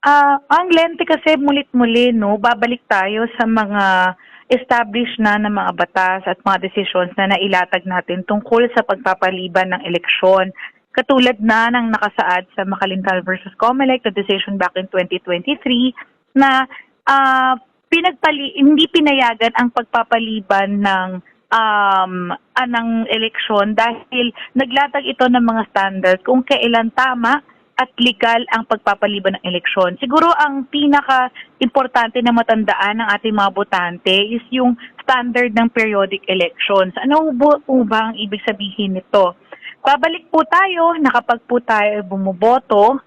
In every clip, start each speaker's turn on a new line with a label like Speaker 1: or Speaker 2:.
Speaker 1: Ang lente kasi mulit-muli 'no, babalik tayo sa mga established na mga batas at mga desisyon na nailatag natin tungkol sa pagpapaliban ng eleksyon. Katulad na ng nakasaad sa Macalintal versus Comelec, the decision back in 2023 na hindi pinayagan ang pagpapaliban ng eleksyon dahil naglatag ito ng mga standards kung kailan tama at legal ang pagpapaliban ng eleksyon. Siguro ang pinaka-importante na matandaan ng ating mga botante is yung standard ng periodic elections. Ano po ba ang ibig sabihin nito? Babalik po tayo na kapag po tayo bumuboto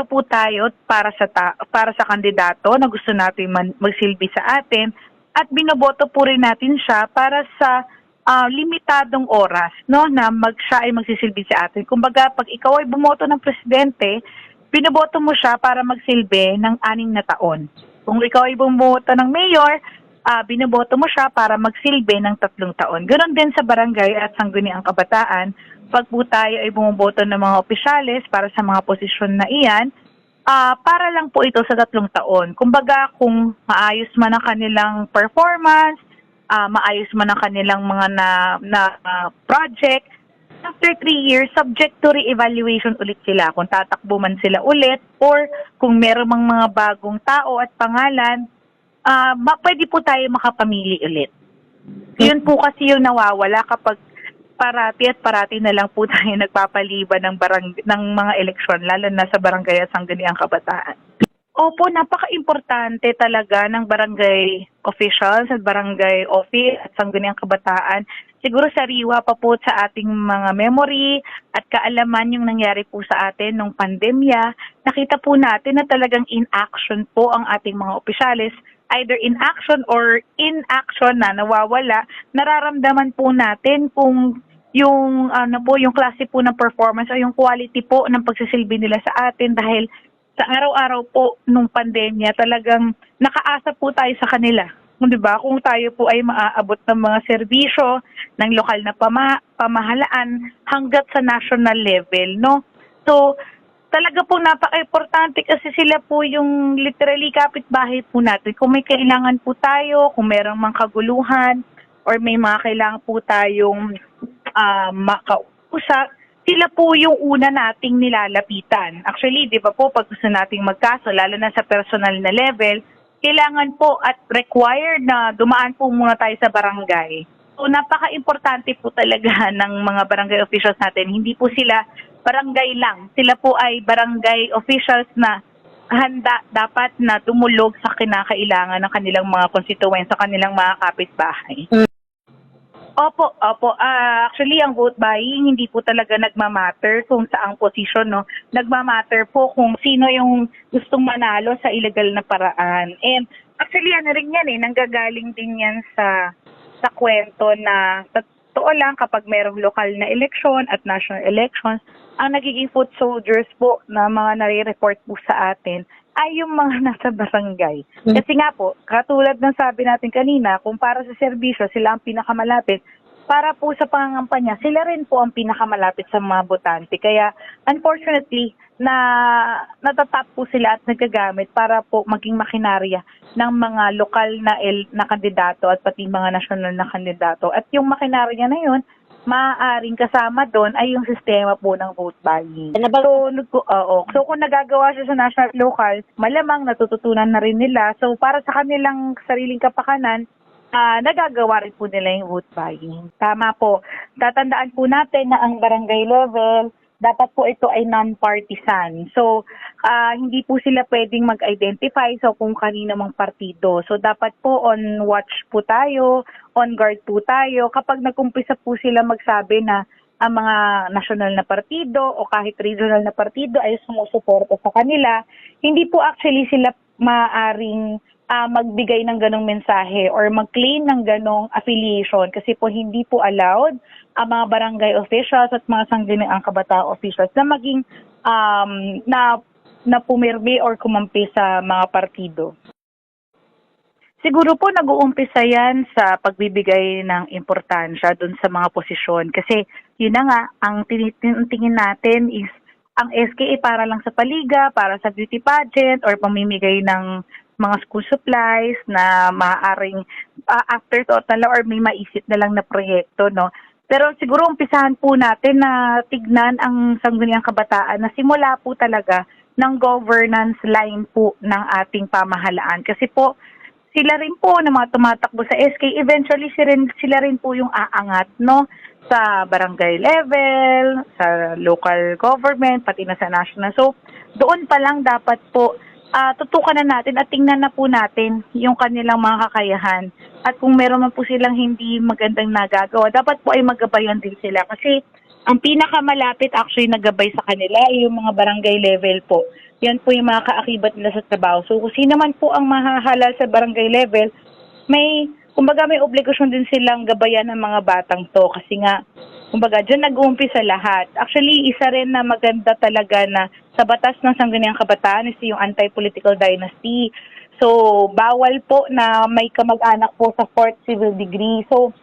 Speaker 1: po tayo para sa kandidato na gusto natin magsilbi sa atin at binoboto po rin natin siya para sa limitadong oras, no, na siya ay magsisilbi sa atin. Kumbaga, pag ikaw ay bumoto ng presidente, binoboto mo siya para magsilbi ng 6 na taon. Kung ikaw ay bumoto ng mayor, binoboto mo siya para magsilbi ng 3 taon. Ganon din sa barangay at sangguniang kabataan. Pag po tayo ay bumoboto ng mga opisyales para sa mga posisyon na iyan, para lang po ito sa 3 taon. Kumbaga, kung maayos man ang kanilang performance, maayos man ang kanilang mga project, after 3 years, subject to re-evaluation ulit sila. Kung tatakbo man sila ulit or kung meron mga bagong tao at pangalan, pwede po tayo makapamili ulit. Yun po kasi yung nawawala kapag parati na lang po tayo nagpapaliban ng mga eleksyon, lalo na sa barangay at sangguniang kabataan. Opo, napaka-importante talaga ng barangay officials at barangay office at sangguniang kabataan. Siguro sariwa pa po sa ating mga memory at kaalaman yung nangyari po sa atin nung pandemya. Nakita po natin na talagang in action po ang ating mga opisyalis, either in action or inaction na nawawala. Nararamdaman po natin kung yung yung klase po ng performance o yung quality po ng pagsisilbi nila sa atin dahil sa araw-araw po nung pandemya, talagang nakaasa po tayo sa kanila. Di ba? Kung tayo po ay maaabot ng mga serbisyo ng lokal na pamahalaan hanggat sa national level, no? So, talaga po napaka-importante kasi sila po yung literally kapitbahay po natin. Kung may kailangan po tayo, kung merong mga kaguluhan, or may mga kailangan po tayong makausap, sila po yung una nating nilalapitan. Actually, di ba po, pag gusto nating magkaso, lalo na sa personal na level, kailangan po at required na dumaan po muna tayo sa barangay. So, napaka-importante po talaga ng mga barangay officials natin. Hindi po sila barangay lang. Sila po ay barangay officials na handa dapat na tumulog sa kinakailangan ng kanilang mga constituents, sa kanilang mga kapitbahay. Opo. Actually, ang vote buying hindi po talaga nagmamatter kung saang posisyon, no? Nagmamatter po kung sino yung gustong manalo sa illegal na paraan. And actually, rin yan nanggagaling din yan sa kwento na totoo lang kapag merong lokal na eleksyon at national elections, ang nagiging foot soldiers po na mga nare-report po sa atin ay yung mga nasa barangay. Kasi nga po, katulad ng sabi natin kanina, kung para sa serbisyo, sila ang pinakamalapit, para po sa pangangampanya, sila rin po ang pinakamalapit sa mga botante. Kaya, unfortunately, natatap po sila at nagagamit para po maging makinarya ng mga lokal na kandidato at pati mga national na kandidato. At yung makinarya na yun, maaaring kasama doon ay yung sistema po ng vote buying. So kung nagagawa siya sa national at local, malamang natututunan na rin nila. So para sa kanilang sariling kapakanan, nagagawa rin po nila yung vote buying. Tama po. Tatandaan po natin na ang barangay level, dapat po ito ay non-partisan. So, hindi po sila pwedeng mag-identify kung kanino mang partido. So, dapat po on watch po tayo, on guard po tayo. Kapag nag-umpisa po sila magsabi na ang mga national na partido o kahit regional na partido ay sumusuporta sa kanila, hindi po actually sila maaaring magbigay ng ganong mensahe or mag-claim ng ganong affiliation kasi po hindi po allowed ang mga barangay officials at mga sangguniang kabataan officials na maging na pumirmi or kumampi sa mga partido. Siguro po nag-uumpisa yan sa pagbibigay ng importansya dun sa mga posisyon kasi yun na nga, ang tingin natin is ang SK para lang sa paliga, para sa beauty pageant, or pamimigay ng mga school supplies na maaaring after total or may maisip na lang na proyekto, no? Pero siguro umpisahan po natin na tignan ang Sangguniang Kabataan na simula po talaga ng governance line po ng ating pamahalaan. Kasi po, sila rin po na mga tumatakbo sa SK, eventually sila rin po yung aangat, no? Sa barangay level, sa local government, pati na sa national. So, doon pa lang dapat po tutukan na natin at tingnan na po natin yung kanilang mga kakayahan. At kung meron man po silang hindi magandang nagagawa, dapat po ay magabayan din sila. Kasi ang pinakamalapit actually nagabay sa kanila ay yung mga barangay level po. Yan po yung mga kaakibat nila sa trabaho. So kung sino man po ang mahahalal sa barangay level, kumbaga may obligasyon din silang gabayan ng mga batang to. Kasi nga, kumbaga, dyan nag-uumpisa lahat. Actually, isa rin na maganda talaga na sa batas ng Sangguniang Kabataan is yung anti-political dynasty. So, bawal po na may kamag-anak po sa fourth civil degree. So,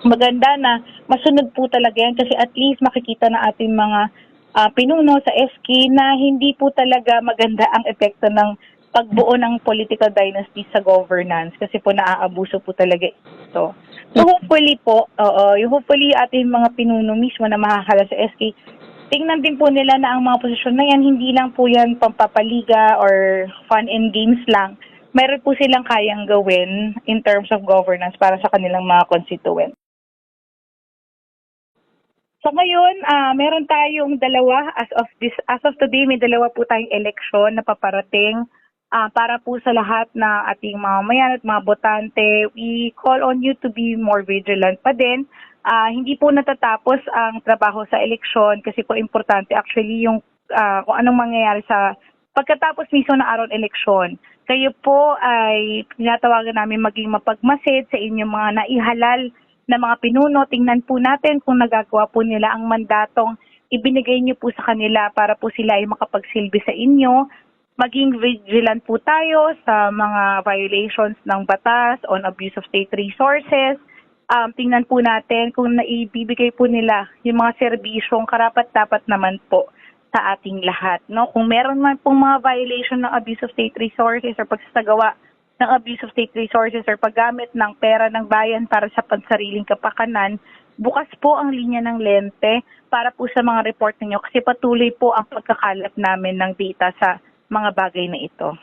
Speaker 1: maganda na masunod po talaga yan kasi at least makikita na ating mga pinuno sa SK na hindi po talaga maganda ang epekto ng pagbuo ng political dynasty sa governance kasi po naaabuso po talaga ito. So hopefully po, hopefully ating mga pinuno mismo na mahahala sa SK, tingnan din po nila na ang mga posisyon na yan, hindi lang po yan pampapaliga or fun and games lang. Meron po silang kayang gawin in terms of governance para sa kanilang mga constituents. So ngayon, meron tayong dalawa as of today, may dalawa po tayong eleksyon na paparating. Para po sa lahat na ating mamamayan at mga botante, we call on you to be more vigilant pa din. Hindi po natatapos ang trabaho sa eleksyon kasi po importante actually yung kung anong mangyayari sa pagkatapos mismo ng araw ng eleksyon. Kayo po ay tinatawagan namin maging mapagmasid sa inyong mga naihalal na mga pinuno. Tingnan po natin kung nagagawa po nila ang mandatong ibinigay niyo po sa kanila para po sila ay makapagsilbi sa inyo. Maging vigilant po tayo sa mga violations ng batas on abuse of state resources. Tingnan po natin kung naibibigay po nila yung mga serbisyong karapat-dapat naman po sa ating lahat. No? Kung meron man pong mga violation ng abuse of state resources or pagsasagawa ng abuse of state resources or paggamit ng pera ng bayan para sa pansariling kapakanan, bukas po ang linya ng lente para po sa mga report ninyo kasi patuloy po ang pagkakalap namin ng data sa mga bagay na ito.